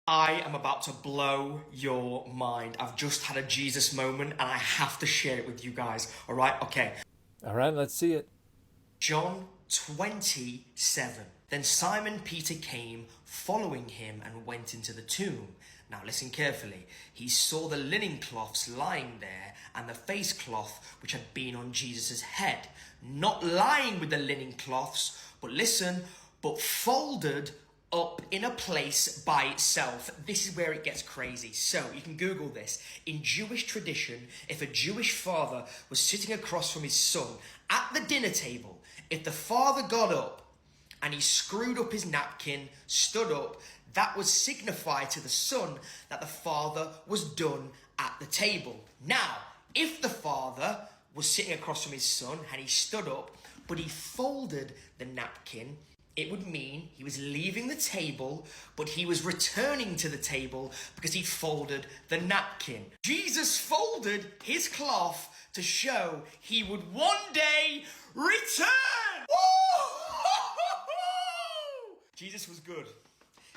I am about to blow your mind. I've just had a Jesus moment and I have to share it with you guys. All right? Okay. All right, let's see it. John 27. Then Simon Peter came, following him, and went into the tomb. Now listen carefully. He saw the linen cloths lying there, and the face cloth which had been on Jesus' head, not lying with the linen cloths, but listen, but folded up in a place by itself. This is where it gets crazy. So you can Google this. In Jewish tradition, if a Jewish father was sitting across from his son at the dinner table, if the father got up and he screwed up his napkin, stood up, that would signify to the son that the father was done at the table. Now, if the father was sitting across from his son and he stood up, but he folded the napkin, it would mean he was leaving the table, but he was returning to the table because he folded the napkin. Jesus folded his cloth to show he would one day return. Woo! Jesus was good.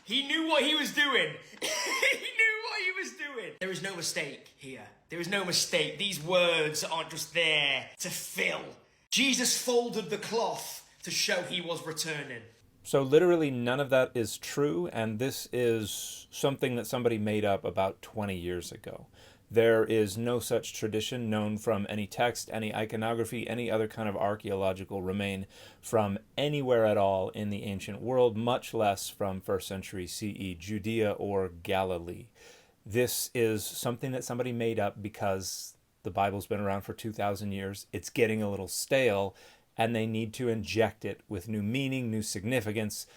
He knew what he was doing. He knew what he was doing. There is no mistake here. There is no mistake. These words aren't just there to fill. Jesus folded the cloth to show he was returning. So literally none of that is true, and this is something that somebody made up about 20 years ago. There is no such tradition known from any text, any iconography, any other kind of archaeological remain from anywhere at all in the ancient world, much less from 1st century CE, Judea or Galilee. This is something that somebody made up because the Bible's been around for 2,000 years. It's getting a little stale, and they need to inject it with new meaning, new significance,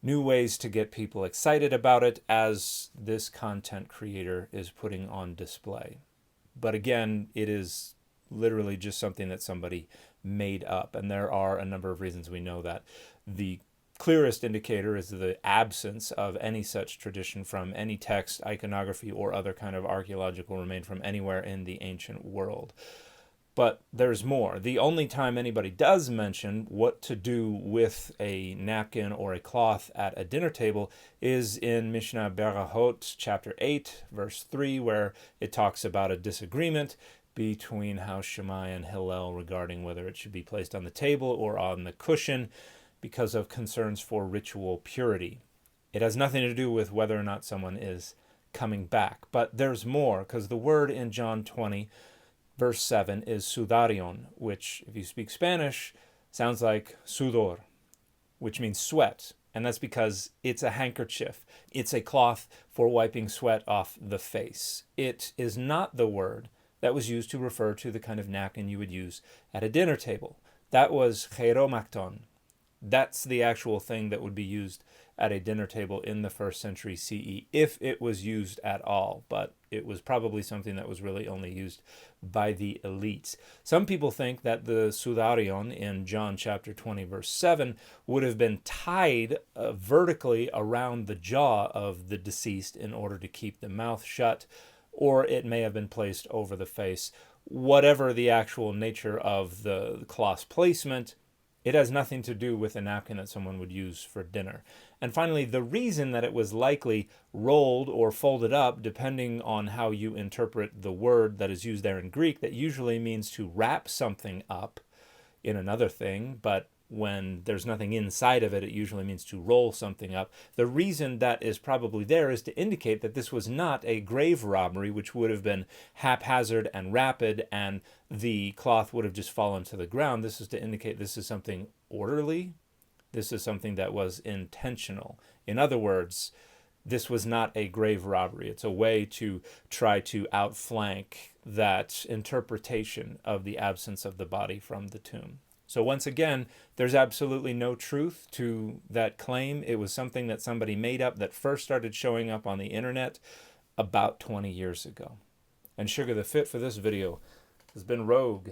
new ways to get people excited about it as this content creator is putting on display. But again, it is literally just something that somebody made up, and there are a number of reasons we know that. The clearest indicator is the absence of any such tradition from any text, iconography, or other kind of archaeological remain from anywhere in the ancient world. But there's more. The only time anybody does mention what to do with a napkin or a cloth at a dinner table is in Mishnah Berahot, chapter 8, verse 3, where it talks about a disagreement between House Shammai and Hillel regarding whether it should be placed on the table or on the cushion because of concerns for ritual purity. It has nothing to do with whether or not someone is coming back. But there's more, because the word in John 20 Verse 7 is sudarion, which, if you speak Spanish, sounds like sudor, which means sweat. And that's because it's a handkerchief. It's a cloth for wiping sweat off the face. It is not the word that was used to refer to the kind of napkin you would use at a dinner table. That was cheromakton. That's the actual thing that would be used at a dinner table in the 1st century CE, if it was used at all. But it was probably something that was really only used by the elites. Some people think that the sudarion in John chapter 20, verse 7, would have been tied vertically around the jaw of the deceased in order to keep the mouth shut, or it may have been placed over the face. Whatever the actual nature of the cloth's placement, it has nothing to do with a napkin that someone would use for dinner. And finally, the reason that it was likely rolled or folded up, depending on how you interpret the word that is used there in Greek, that usually means to wrap something up in another thing, but when there's nothing inside of it, it usually means to roll something up. The reason that is probably there is to indicate that this was not a grave robbery, which would have been haphazard and rapid, and the cloth would have just fallen to the ground. This is to indicate this is something orderly. This is something that was intentional. In other words, this was not a grave robbery. It's a way to try to outflank that interpretation of the absence of the body from the tomb. So once again, there's absolutely no truth to that claim. It was something that somebody made up that first started showing up on the internet about 20 years ago. And Sugar, the fit for this video has been Rogue.